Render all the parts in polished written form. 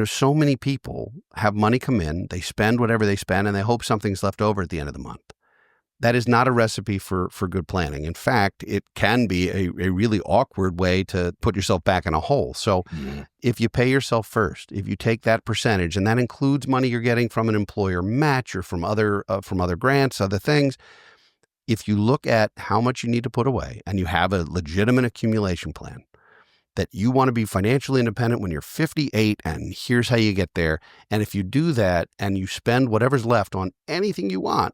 So many people have money come in, they spend whatever they spend, and they hope something's left over at the end of the month. That is not a recipe for good planning. In fact, it can be a really awkward way to put yourself back in a hole. So if you pay yourself first, if you take that percentage, and that includes money you're getting from an employer match or from other grants, other things, if you look at how much you need to put away and you have a legitimate accumulation plan, that you want to be financially independent when you're 58, and here's how you get there. And if you do that and you spend whatever's left on anything you want,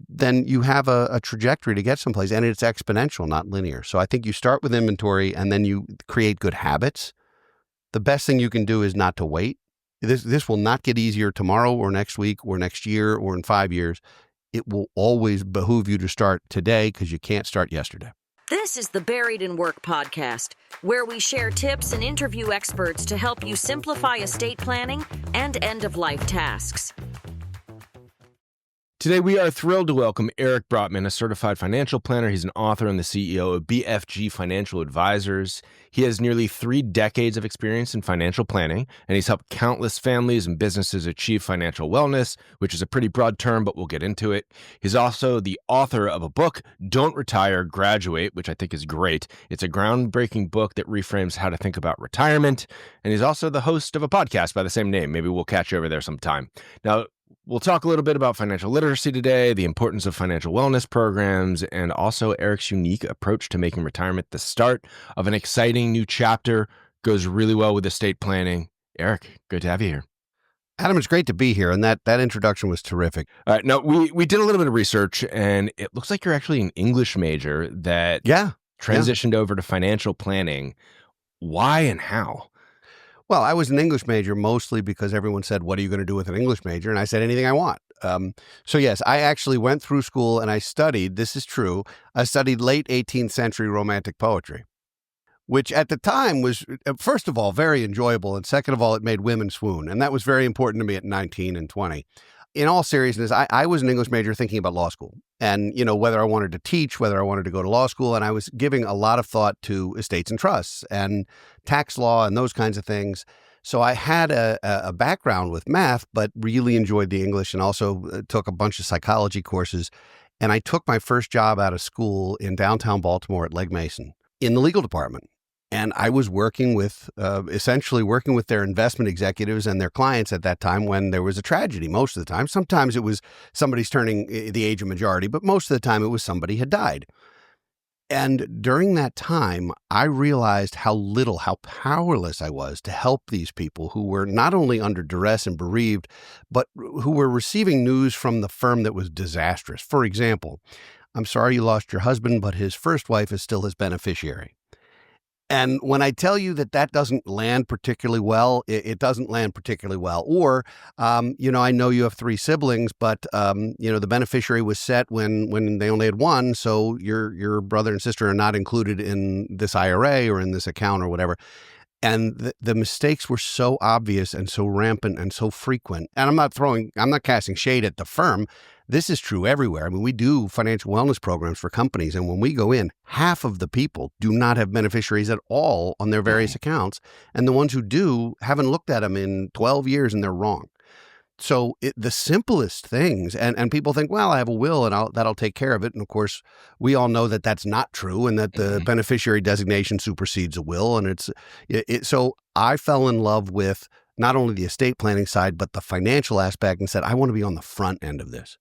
then you have a trajectory to get someplace, and it's exponential, not linear. So I think you start with inventory and then you create good habits. The best thing you can do is not to wait. This will not get easier tomorrow or next week or next year or in 5 years. It will always behoove you to start today because you can't start yesterday. This is the Buried in Work podcast, where we share tips and interview experts to help you simplify estate planning and end-of-life tasks. Today, we are thrilled to welcome Eric Brotman, a certified financial planner. He's an author and the CEO of BFG Financial Advisors. He has nearly 3 decades of experience in financial planning, and he's helped countless families and businesses achieve financial wellness, which is a pretty broad term, but we'll get into it. He's also the author of a book, Don't Retire, Graduate, which I think is great. It's a groundbreaking book that reframes how to think about retirement. And he's also the host of a podcast by the same name. Maybe we'll catch you over there sometime. Now, we'll talk a little bit about financial literacy today, the importance of financial wellness programs, and also Eric's unique approach to making retirement the start of an exciting new chapter. Goes really well with estate planning. Eric, good to have you here. Adam, it's great to be here, and that introduction was terrific. All right, now, we did a little bit of research, and it looks like you're actually an English major that transitioned over to financial planning. Why and how? Well, I was an English major mostly because everyone said, what are you going to do with an English major? And I said, anything I want. So yes, I actually went through school and I studied, this is true, I studied late 18th century Romantic poetry, which at the time was, first of all, very enjoyable. And second of all, it made women swoon. And that was very important to me at 19 and 20. In all seriousness, I was an English major thinking about law school and, whether I wanted to teach, whether I wanted to go to law school. And I was giving a lot of thought to estates and trusts and tax law and those kinds of things. So I had a background with math, but really enjoyed the English and also took a bunch of psychology courses. And I took my first job out of school in downtown Baltimore at Legg Mason in the legal department. And I was working with, essentially working with their investment executives and their clients at that time when there was a tragedy, most of the time. Sometimes it was somebody's turning the age of majority, but most of the time it was somebody had died. And during that time, I realized how powerless I was to help these people who were not only under duress and bereaved, but who were receiving news from the firm that was disastrous. For example, I'm sorry you lost your husband, but his first wife is still his beneficiary. And when I tell you that doesn't land particularly well, it doesn't land particularly well. Or, I know you have 3 siblings, but, the beneficiary was set when they only had one. So your brother and sister are not included in this IRA or in this account or whatever. And the mistakes were so obvious and so rampant and so frequent. And I'm not casting shade at the firm. This is true everywhere. I mean, we do financial wellness programs for companies. And when we go in, half of the people do not have beneficiaries at all on their various accounts. And the ones who do haven't looked at them in 12 years and they're wrong. So the simplest things, and people think, well, I have a will and that'll take care of it. And of course, we all know that that's not true and that the beneficiary designation supersedes a will. And so I fell in love with not only the estate planning side, but the financial aspect and said, I want to be on the front end of this.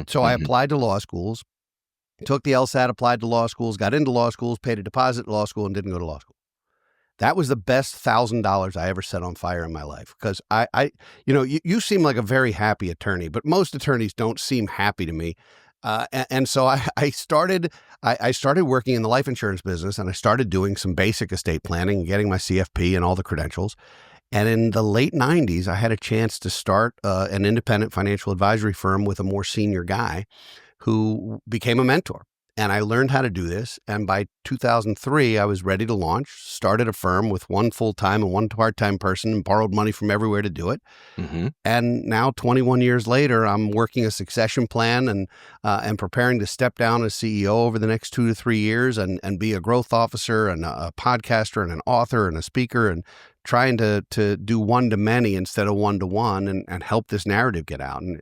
So I applied to law schools, took the LSAT, applied to law schools, got into law schools, paid a deposit at law school, and didn't go to law school. That was the best $1,000 I ever set on fire in my life because you seem like a very happy attorney, but most attorneys don't seem happy to me. And so I started working in the life insurance business and I started doing some basic estate planning, getting my CFP and all the credentials. And in the late 90s, I had a chance to start an independent financial advisory firm with a more senior guy who became a mentor. And I learned how to do this. And by 2003, I was ready to launch, started a firm with one full-time and one part-time person and borrowed money from everywhere to do it. Mm-hmm. And now, 21 years later, I'm working a succession plan and preparing to step down as CEO over the next 2 to 3 years and be a growth officer and a podcaster and an author and a speaker and trying to do one-to-many instead of one-to-one and help this narrative get out. And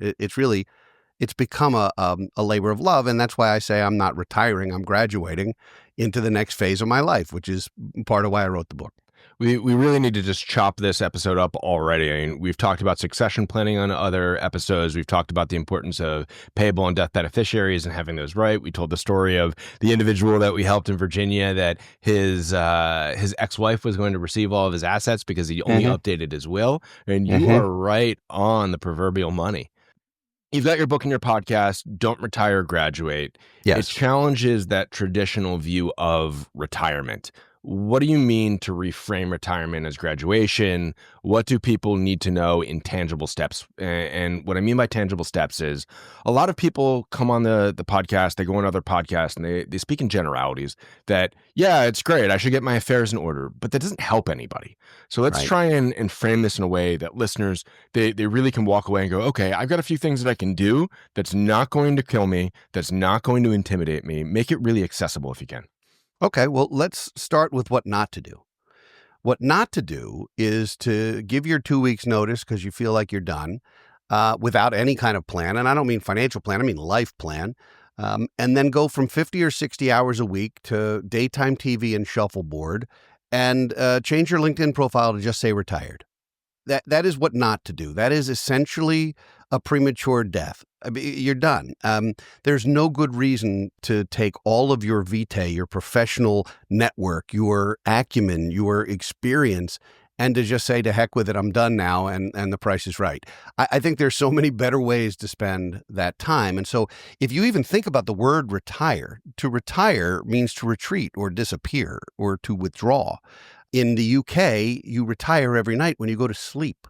it's become a labor of love. And that's why I say I'm not retiring. I'm graduating into the next phase of my life, which is part of why I wrote the book. We really need to just chop this episode up already. I mean, we've talked about succession planning on other episodes. We've talked about the importance of payable and death beneficiaries and having those right. We told the story of the individual that we helped in Virginia that his ex-wife was going to receive all of his assets because he only updated his will. And you are right on the proverbial money. You've got your book and your podcast, Don't Retire, Graduate. Yes. It challenges that traditional view of retirement. What do you mean to reframe retirement as graduation? What do people need to know in tangible steps? And what I mean by tangible steps is a lot of people come on the podcast, they go on other podcasts, and they speak in generalities that, yeah, it's great, I should get my affairs in order, but that doesn't help anybody. So let's try and frame this in a way that listeners, they really can walk away and go, okay, I've got a few things that I can do that's not going to kill me, that's not going to intimidate me. Make it really accessible if you can. Okay, well, let's start with what not to do. What not to do is to give your 2 weeks notice because you feel like you're done without any kind of plan. And I don't mean financial plan, I mean life plan. And then go from 50 or 60 hours a week to daytime TV and shuffleboard and change your LinkedIn profile to just say retired. That is what not to do. That is essentially a premature death. I mean, you're done. There's no good reason to take all of your vitae, your professional network, your acumen, your experience, and to just say, to heck with it, I'm done now, and the price is right. I think there's so many better ways to spend that time. And so if you even think about the word retire, to retire means to retreat or disappear or to withdraw. In the UK, you retire every night when you go to sleep.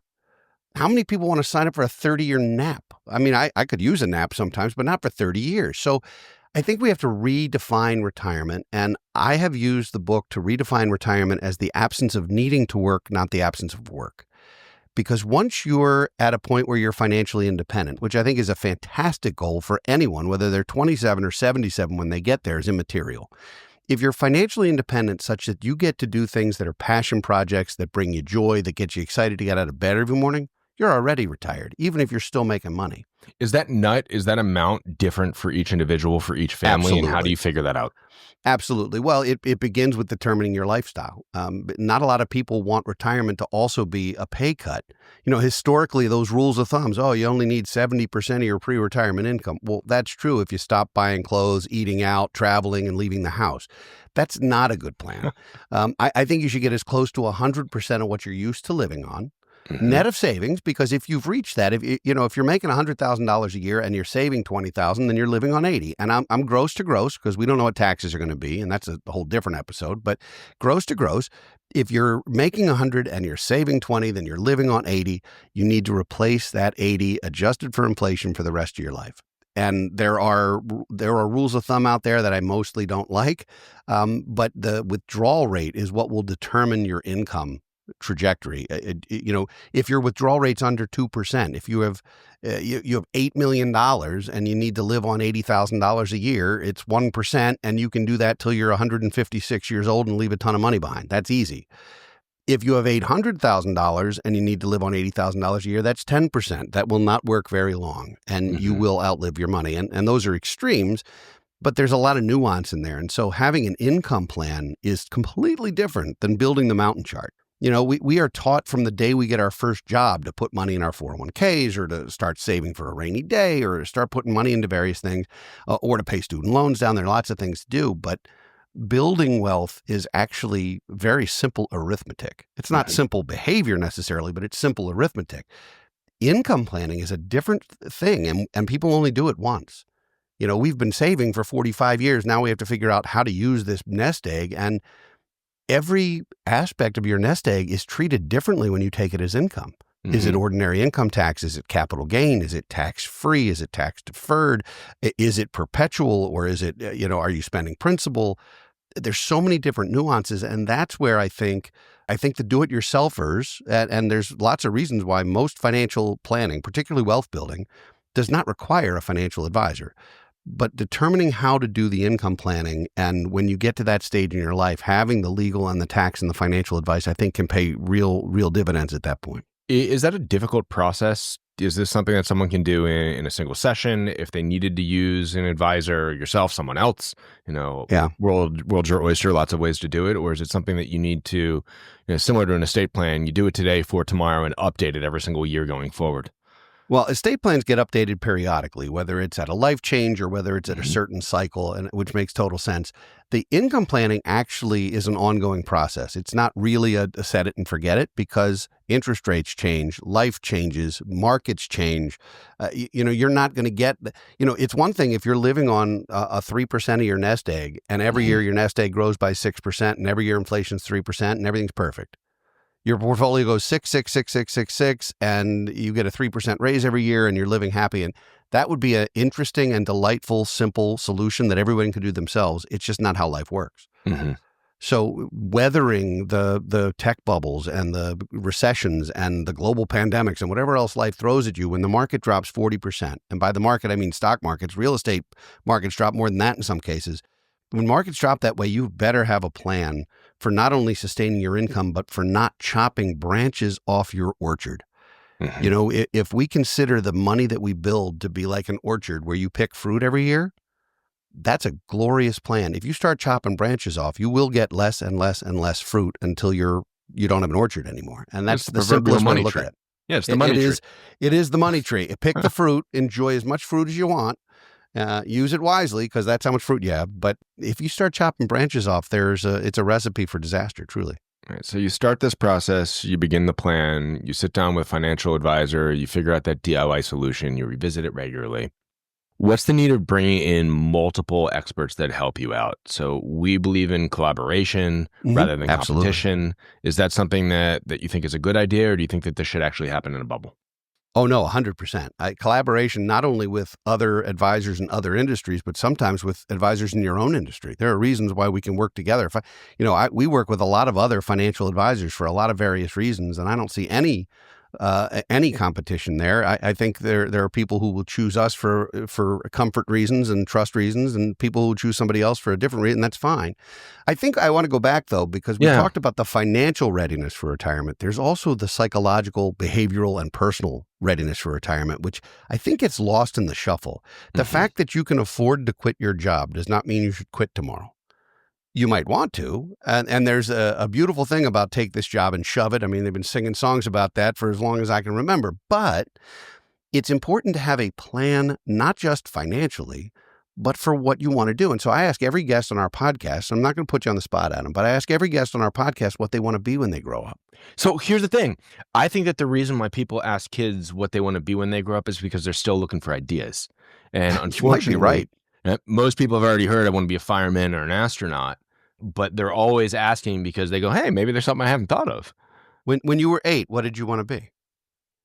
How many people want to sign up for a 30-year nap? I mean, I could use a nap sometimes, but not for 30 years. So I think we have to redefine retirement. And I have used the book to redefine retirement as the absence of needing to work, not the absence of work. Because once you're at a point where you're financially independent, which I think is a fantastic goal for anyone, whether they're 27 or 77 when they get there is immaterial. If you're financially independent such that you get to do things that are passion projects, that bring you joy, that get you excited to get out of bed every morning, you're already retired, even if you're still making money. Is that amount different for each individual, for each family? Absolutely. And how do you figure that out? Absolutely. Well, it begins with determining your lifestyle. Not a lot of people want retirement to also be a pay cut. You know, historically, those rules of thumbs, you only need 70% of your pre-retirement income. Well, that's true if you stop buying clothes, eating out, traveling, and leaving the house. That's not a good plan. I think you should get as close to 100% of what you're used to living on. Net of savings, because if you've reached that, if you're making $100,000 a year and you're saving $20,000, then you're living on 80. And I'm gross to gross because we don't know what taxes are going to be, and that's a whole different episode. But gross to gross, if you're making 100 and you're saving 20, then you're living on 80. You need to replace that 80 adjusted for inflation for the rest of your life. And there are rules of thumb out there that I mostly don't like, but the withdrawal rate is what will determine your income trajectory. If your withdrawal rate's under 2%, if you have $8 million and you need to live on $80,000 a year, it's 1%, and you can do that till you're 156 years old and leave a ton of money behind. That's easy. If you have $800,000 and you need to live on $80,000 a year, that's 10%. That will not work very long, and you will outlive your money. And those are extremes, but there's a lot of nuance in there. And so having an income plan is completely different than building the mountain chart. You know, we are taught from the day we get our first job to put money in our 401ks or to start saving for a rainy day or to start putting money into various things or to pay student loans down. There are lots of things to do, but building wealth is actually very simple arithmetic. It's not simple behavior necessarily, but it's simple arithmetic. Income planning is a different thing, and people only do it once. You know, we've been saving for 45 years. Now we have to figure out how to use this nest egg, and every aspect of your nest egg is treated differently when you take it as income. Is it ordinary income tax? Is it capital gain? Is it tax free? Is it tax deferred? Is it perpetual, or is it, are you spending principal? There's so many different nuances. And that's where I think the do-it-yourselfers, and there's lots of reasons why most financial planning, particularly wealth building, does not require a financial advisor. But determining how to do the income planning, and when you get to that stage in your life, having the legal and the tax and the financial advice, I think can pay real dividends at that point. Is that a difficult process? Is this something that someone can do in a single session if they needed to use an advisor, yourself, someone else? Yeah. World's your oyster, lots of ways to do it. Or is it something that you need to, similar to an estate plan, you do it today for tomorrow and update it every single year going forward? Well, estate plans get updated periodically, whether it's at a life change or whether it's at a certain cycle, and which makes total sense. The income planning actually is an ongoing process. It's not really a set it and forget it, because interest rates change, life changes, markets change. You're not going to get, it's one thing if you're living on a 3% of your nest egg, and every year your nest egg grows by 6%, and every year inflation's 3%, and everything's perfect. Your portfolio goes 6, 6, 6, 6, 6, 6, and you get a 3% raise every year, and you're living happy. And that would be an interesting and delightful, simple solution that everyone can do themselves. It's just not how life works. So weathering the tech bubbles and the recessions and the global pandemics and whatever else life throws at you, when the market drops 40%, and by the market, I mean stock markets, real estate markets drop more than that in some cases. When markets drop that way, you better have a plan for not only sustaining your income, but for not chopping branches off your orchard. If we consider the money that we build to be like an orchard where you pick fruit every year, that's a glorious plan. If you start chopping branches off, you will get less and less and less fruit until you don't have an orchard anymore. And that's the simplest way to look at it. Yeah, it's the money tree. It is the money tree. Pick the fruit, enjoy as much fruit as you want. Use it wisely, because that's how much fruit you have. But if you start chopping branches off, it's a recipe for disaster, truly. All right, so you start this process, you begin the plan, you sit down with a financial advisor, you figure out that DIY solution, you revisit it regularly. What's the need of bringing in multiple experts that help you out? So we believe in collaboration rather than competition. Is that something that you think is a good idea, or do you think that this should actually happen in a bubble? Oh, no, 100%. Collaboration, not only with other advisors in other industries, but sometimes with advisors in your own industry. There are reasons why we can work together. We work with a lot of other financial advisors for a lot of various reasons, and I don't see any competition there. I think there are people who will choose us for comfort reasons and trust reasons, and people who choose somebody else for a different reason. That's fine. I think I want to go back, though, because we talked about the financial readiness for retirement. There's also the psychological, behavioral, and personal readiness for retirement, which I think gets lost in the shuffle. The fact that you can afford to quit your job does not mean you should quit tomorrow. You might want to. And there's a beautiful thing about take this job and shove it. I mean, they've been singing songs about that for as long as I can remember. But it's important to have a plan, not just financially, but for what you want to do. And so I ask every guest on our podcast, I'm not going to put you on the spot, Adam, but I ask every guest on our podcast what they want to be when they grow up. So here's the thing. I think that the reason why people ask kids what they want to be when they grow up is because they're still looking for ideas. And unfortunately, you might be right. Most people have already heard I want to be a fireman or an astronaut, but they're always asking because they go, hey, maybe there's something I haven't thought of. When you were 8, what did you want to be?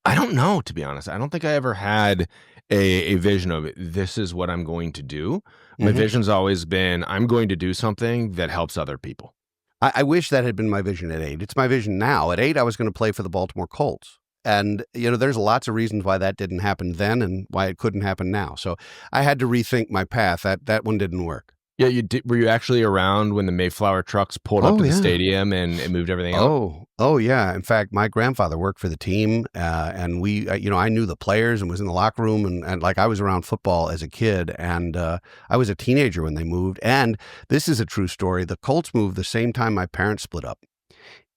I don't know, to be honest. I don't think I ever had a vision of it. This is what I'm going to do. My vision's always been, I'm going to do something that helps other people. I wish that had been my vision at 8. It's my vision now. At 8, I was going to play for the Baltimore Colts. And, there's lots of reasons why that didn't happen then and why it couldn't happen now. So I had to rethink my path. That one didn't work. Yeah, you did. Were you actually around when the Mayflower trucks pulled up to the stadium and moved everything out? Oh, yeah. In fact, my grandfather worked for the team, and we, I knew the players and was in the locker room, and like I was around football as a kid, and I was a teenager when they moved. And this is a true story. The Colts moved the same time my parents split up,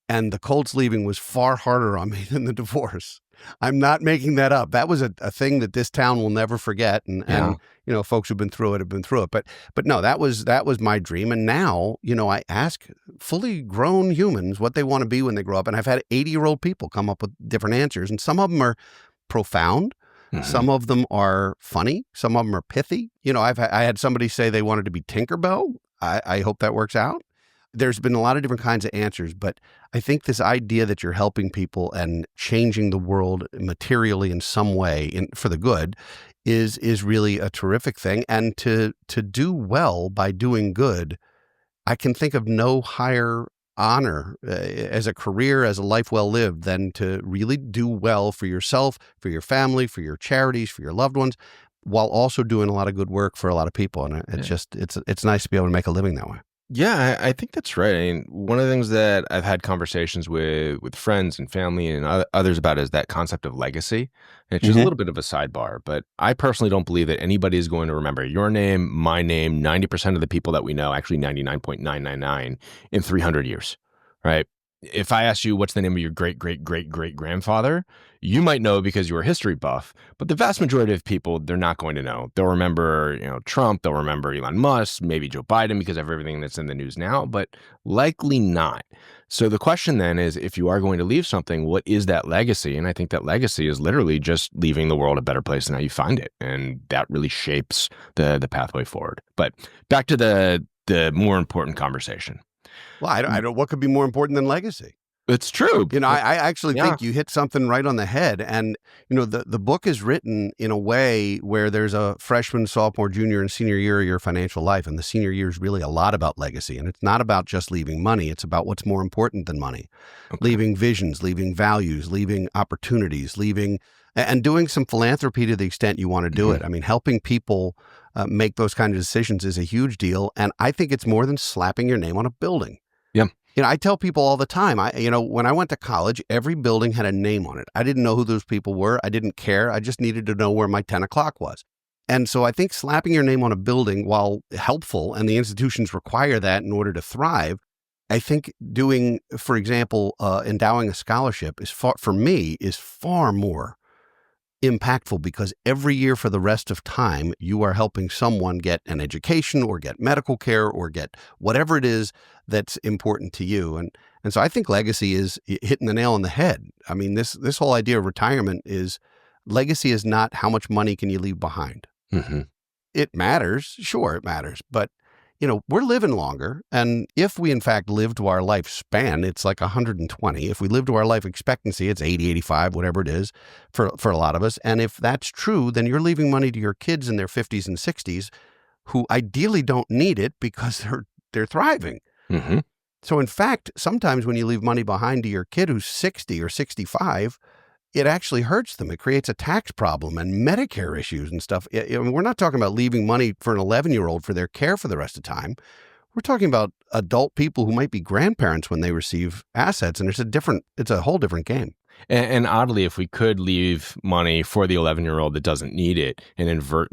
and the Colts leaving was far harder on me than the divorce. I'm not making that up. That was a thing that this town will never forget. And folks who've been through it have been through it. But no, that was my dream. And now, I ask fully grown humans what they want to be when they grow up. And I've had 80-year-old people come up with different answers. And some of them are profound. Some of them are funny. Some of them are pithy. I had somebody say they wanted to be Tinkerbell. I hope that works out. there's been a lot of different kinds of answers, but I think this idea that you're helping people and changing the world materially in some way for the good is really a terrific thing. And to do well by doing good, I can think of no higher honor as a career, as a life well lived, than to really do well for yourself, for your family, for your charities, for your loved ones, while also doing a lot of good work for a lot of people. And it's nice to be able to make a living that way. Yeah, I think that's right. I mean, one of the things that I've had conversations with friends and family and others about is that concept of legacy. And it's just a Mhm. little bit of a sidebar, but I personally don't believe that anybody is going to remember your name, my name, 90% of the people that we know, actually 99.999 in 300 years, right? If I ask you what's the name of your great, great, great, great grandfather, you might know because you're a history buff, but the vast majority of people, they're not going to know. They'll remember, Trump, they'll remember Elon Musk, maybe Joe Biden because of everything that's in the news now, but likely not. So the question then is, if you are going to leave something, what is that legacy? And I think that legacy is literally just leaving the world a better place than how you find it. And that really shapes the pathway forward. But back to the more important conversation. Well, I don't. What could be more important than legacy? It's true. I actually Yeah. think you hit something right on the head. And, the book is written in a way where there's a freshman, sophomore, junior, and senior year of your financial life. And the senior year is really a lot about legacy. And it's not about just leaving money. It's about what's more important than money. Okay. Leaving visions, leaving values, leaving opportunities, and doing some philanthropy to the extent you want to do it. I mean, helping people make those kind of decisions is a huge deal. And I think it's more than slapping your name on a building. Yeah. I tell people all the time, when I went to college, every building had a name on it. I didn't know who those people were. I didn't care. I just needed to know where my 10 o'clock was. And so I think slapping your name on a building, while helpful, and the institutions require that in order to thrive, I think doing, for example, endowing a scholarship for me, is far more impactful, because every year for the rest of time, you are helping someone get an education or get medical care or get whatever it is that's important to you. And so I think legacy is hitting the nail on the head. I mean, this whole idea of retirement is, legacy is not how much money can you leave behind. Mm-hmm. It matters. Sure, it matters. But we're living longer. And if we, in fact, live to our lifespan, it's like 120. If we live to our life expectancy, it's 80, 85, whatever it is for a lot of us. And if that's true, then you're leaving money to your kids in their 50s and 60s who ideally don't need it because they're thriving. Mm-hmm. So, in fact, sometimes when you leave money behind to your kid who's 60 or 65, it actually hurts them. It creates a tax problem and Medicare issues and stuff. We're not talking about leaving money for an 11-year-old for their care for the rest of the time. We're talking about adult people who might be grandparents when they receive assets, and it's a whole different game. And oddly, if we could leave money for the 11-year-old that doesn't need it and invert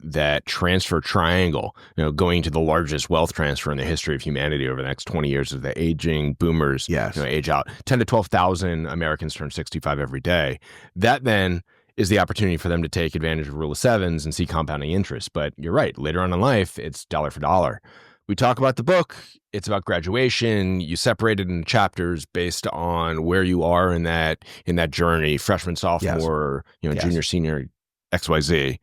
that transfer triangle, going to the largest wealth transfer in the history of humanity over the next 20 years of the aging boomers, Yes. Age out. 10 to 12,000 Americans turn 65 every day. That then is the opportunity for them to take advantage of rule of sevens and see compounding interest. But you're right. Later on in life, it's dollar for dollar. We talk about the book. It's about graduation. You separate it into chapters based on where you are in that journey, freshman, sophomore, Yes. Junior, senior, XYZ.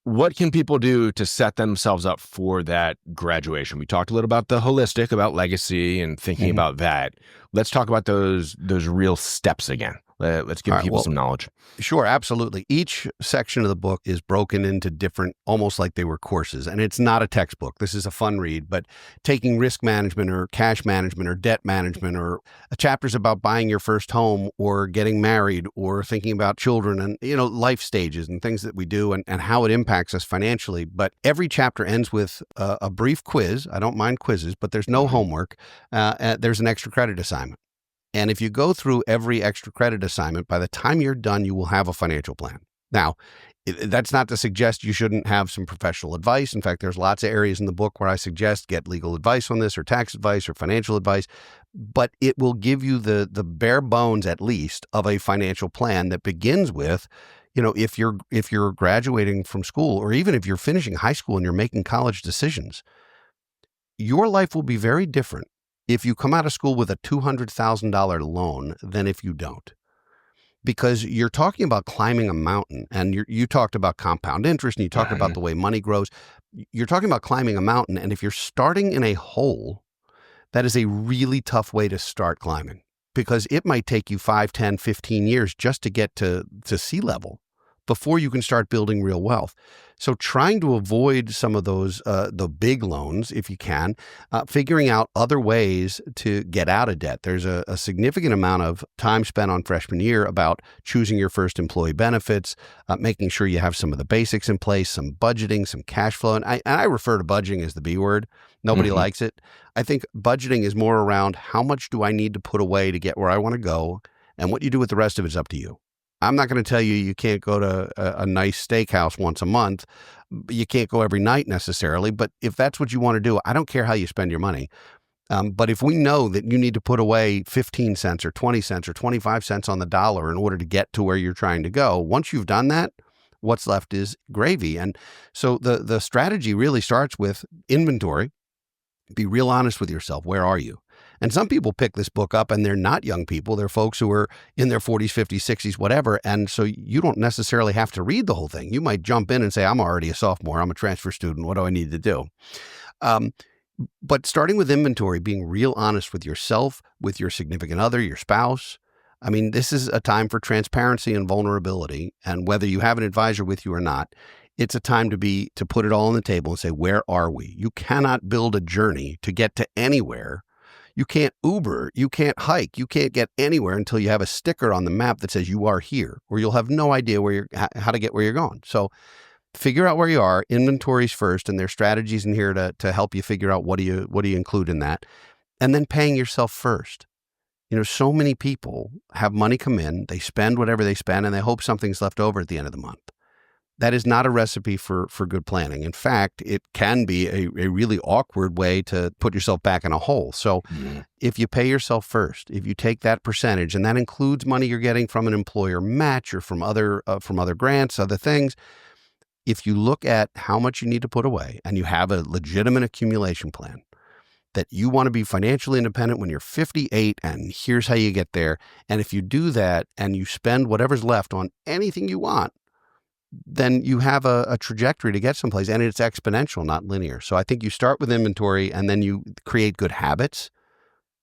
What can people do to set themselves up for that graduation? We talked a little about the holistic, about legacy and thinking about that. Let's talk about those real steps again. Let's give people some knowledge. Sure, absolutely. Each section of the book is broken into different, almost like they were courses. And it's not a textbook. This is a fun read, but taking risk management or cash management or debt management, or chapters about buying your first home or getting married or thinking about children and, life stages and things that we do and how it impacts us financially. But every chapter ends with a brief quiz. I don't mind quizzes, but there's no homework. There's an extra credit assignment. And if you go through every extra credit assignment, by the time you're done, you will have a financial plan. Now, that's not to suggest you shouldn't have some professional advice. In fact, there's lots of areas in the book where I suggest get legal advice on this, or tax advice, or financial advice. But it will give you the bare bones, at least, of a financial plan that begins with, if you're graduating from school, or even if you're finishing high school and you're making college decisions, your life will be very different if you come out of school with a $200,000 loan than if you don't. Because you're talking about climbing a mountain, and you talked about compound interest, and you talked about the way money grows. You're talking about climbing a mountain, and if you're starting in a hole, that is a really tough way to start climbing, because it might take you 5, 10, 15 years just to get to sea level before you can start building real wealth. So trying to avoid some of those, the big loans, if you can, figuring out other ways to get out of debt. There's a significant amount of time spent on freshman year about choosing your first employee benefits, making sure you have some of the basics in place, some budgeting, some cash flow. And I refer to budgeting as the B word. Nobody likes it. I think budgeting is more around how much do I need to put away to get where I want to go, and what you do with the rest of it is up to you. I'm not going to tell you you can't go to a nice steakhouse once a month. You can't go every night necessarily, but if that's what you want to do, I don't care how you spend your money. But if we know that you need to put away 15 cents or 20 cents or 25 cents on the dollar in order to get to where you're trying to go, once you've done that, what's left is gravy. And so the strategy really starts with inventory. Be real honest with yourself. Where are you? And some people pick this book up and they're not young people. They're folks who are in their 40s, 50s, 60s, whatever. And so you don't necessarily have to read the whole thing. You might jump in and say, I'm already a sophomore. I'm a transfer student. What do I need to do? But starting with inventory, being real honest with yourself, with your significant other, your spouse. I mean, this is a time for transparency and vulnerability. And whether you have an advisor with you or not, it's a time to put it all on the table and say, where are we? You cannot build a journey to get to anywhere. You can't Uber, you can't hike, you can't get anywhere until you have a sticker on the map that says you are here, or you'll have no idea how to get where you're going. So figure out where you are, inventories first, and there's strategies in here to help you figure out what do you include in that, and then paying yourself first. So many people have money come in, they spend whatever they spend, and they hope something's left over at the end of the month. That is not a recipe for good planning. In fact, it can be a really awkward way to put yourself back in a hole. So if you pay yourself first, if you take that percentage, and that includes money you're getting from an employer match or from other grants, other things, if you look at how much you need to put away and you have a legitimate accumulation plan, that you want to be financially independent when you're 58, and here's how you get there. And if you do that and you spend whatever's left on anything you want, then you have a trajectory to get someplace, and it's exponential, not linear. So I think you start with inventory and then you create good habits.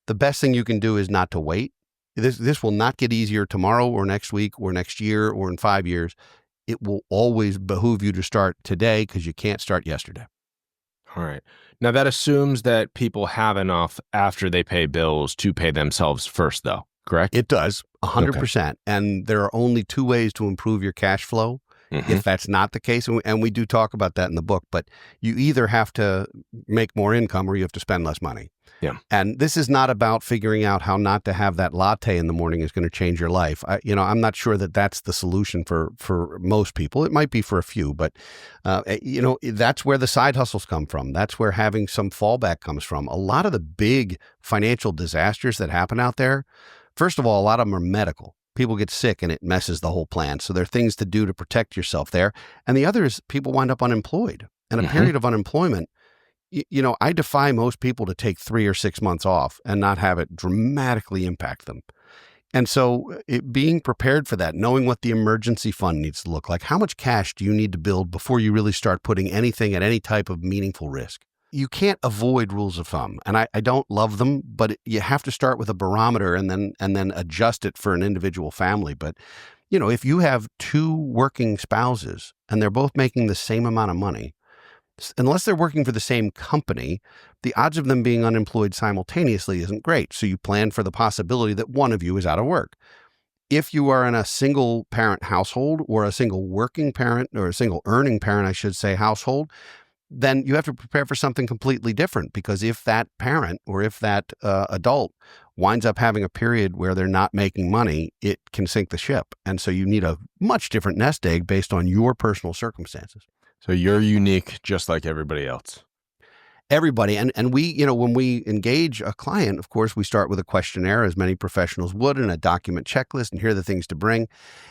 The best thing you can do is not to wait. This will not get easier tomorrow or next week or next year or in 5 years. It will always behoove you to start today, because you can't start yesterday. All right. Now that assumes that people have enough after they pay bills to pay themselves first, though, correct? It does, 100%. Okay. And there are only 2 ways to improve your cash flow. If that's not the case, and we do talk about that in the book, but you either have to make more income or you have to spend less money. Yeah. And this is not about figuring out how not to have that latte in the morning is going to change your life. I'm not sure that that's the solution for most people. It might be for a few, but that's where the side hustles come from. That's where having some fallback comes from. A lot of the big financial disasters that happen out there, first of all, a lot of them are medical. People get sick and it messes the whole plan. So there are things to do to protect yourself there. And the other is people wind up unemployed. And a period of unemployment, I defy most people to take 3 or 6 months off and not have it dramatically impact them. And so being prepared for that, knowing what the emergency fund needs to look like, how much cash do you need to build before you really start putting anything at any type of meaningful risk? You can't avoid rules of thumb, and I don't love them, but you have to start with a barometer and then adjust it for an individual family. But, if you have 2 working spouses and they're both making the same amount of money, unless they're working for the same company, the odds of them being unemployed simultaneously isn't great. So you plan for the possibility that one of you is out of work. If you are in a single parent household, or a single working parent, or a single earning parent, I should say, household, then you have to prepare for something completely different, because if that parent or if that adult winds up having a period where they're not making money, it can sink the ship. And so you need a much different nest egg based on your personal circumstances. So you're unique just like everybody else. Everybody. And we, when we engage a client, of course, we start with a questionnaire, as many professionals would, and a document checklist, and here are the things to bring.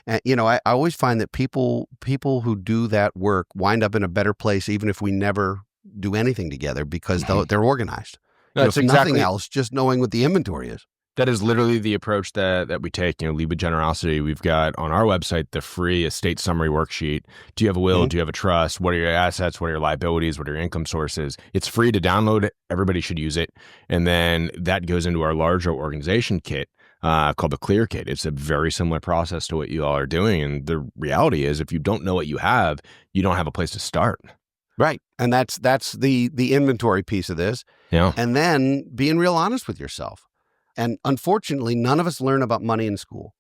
And, I always find that people who do that work wind up in a better place, even if we never do anything together, because they're organized. No, if nothing else, just knowing what the inventory is. That is literally the approach that we take. Lead with generosity. We've got on our website the free estate summary worksheet. Do you have a will? Do you have a trust? What are your assets? What are your liabilities? What are your income sources? It's free to download. Everybody should use it. And then that goes into our larger organization kit called the Clear Kit. It's a very similar process to what you all are doing. And the reality is, if you don't know what you have, you don't have a place to start. Right. And that's the inventory piece of this. Yeah. And then being real honest with yourself. And unfortunately, none of us learn about money in school.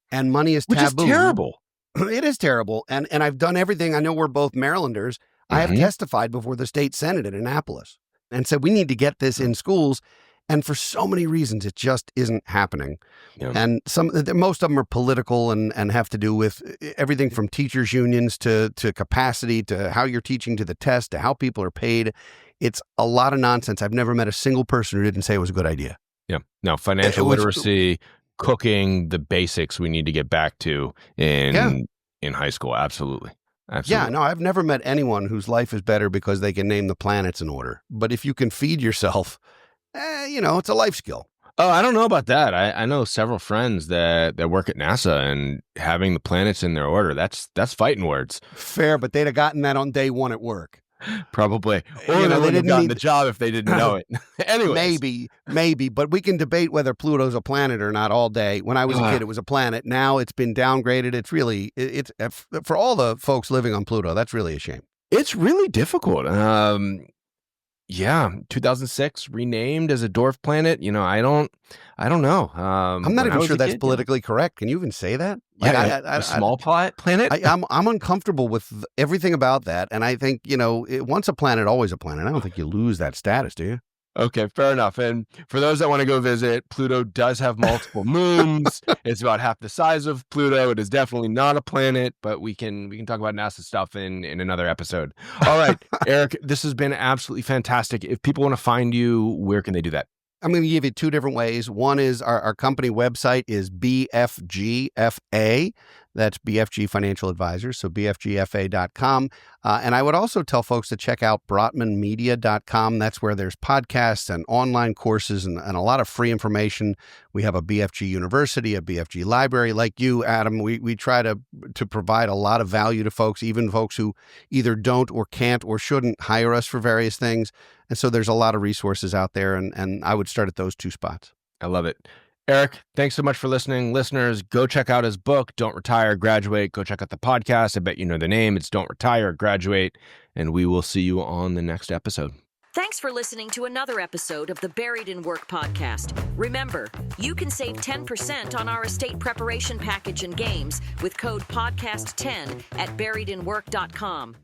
And money is taboo. Which is terrible. It is terrible. And I've done everything. I know we're both Marylanders. I have testified before the state Senate in Annapolis and said we need to get this in schools. And for so many reasons, it just isn't happening. Yeah. And most of them are political and have to do with everything from teachers' unions to capacity, to how you're teaching to the test, to how people are paid. It's a lot of nonsense. I've never met a single person who didn't say it was a good idea. Yeah. No, financial literacy, cooking, the basics we need to get back to in high school. Absolutely. Yeah, no, I've never met anyone whose life is better because they can name the planets in order. But if you can feed yourself, it's a life skill. Oh, I don't know about that. I know several friends that work at NASA, and having the planets in their order, that's fighting words. Fair, but they'd have gotten that on day one at work. Probably. Or they wouldn't have gotten the job if they didn't know it. Anyways. Maybe, but we can debate whether Pluto's a planet or not all day. When I was a kid, it was a planet. Now it's been downgraded. It's really, it's for all the folks living on Pluto, that's really a shame. It's really difficult. 2006 renamed as a dwarf planet. I don't know. I'm not even sure that's politically correct. Can you even say that? A small planet? I'm uncomfortable with everything about that. And I think, once a planet, always a planet. I don't think you lose that status, do you? Okay, fair enough. And for those that want to go visit, Pluto does have multiple moons. It's about half the size of Pluto. It is definitely not a planet, but we can talk about NASA stuff in another episode. All right, Eric, this has been absolutely fantastic. If people want to find you, where can they do that? I'm going to give you two different ways. One is our company website is BFGFA. That's BFG Financial Advisors, so bfgfa.com. And I would also tell folks to check out brotmanmedia.com. That's where there's podcasts and online courses and a lot of free information. We have a BFG University, a BFG library. Like you, Adam, we try to provide a lot of value to folks, even folks who either don't or can't or shouldn't hire us for various things. And so there's a lot of resources out there, and I would start at those two spots. I love it. Eric, thanks so much for listening. Listeners, go check out his book, Don't Retire, Graduate. Go check out the podcast. I bet you know the name. It's Don't Retire, Graduate. And we will see you on the next episode. Thanks for listening to another episode of the Buried in Work podcast. Remember, you can save 10% on our estate preparation package and games with code podcast10 at buriedinwork.com.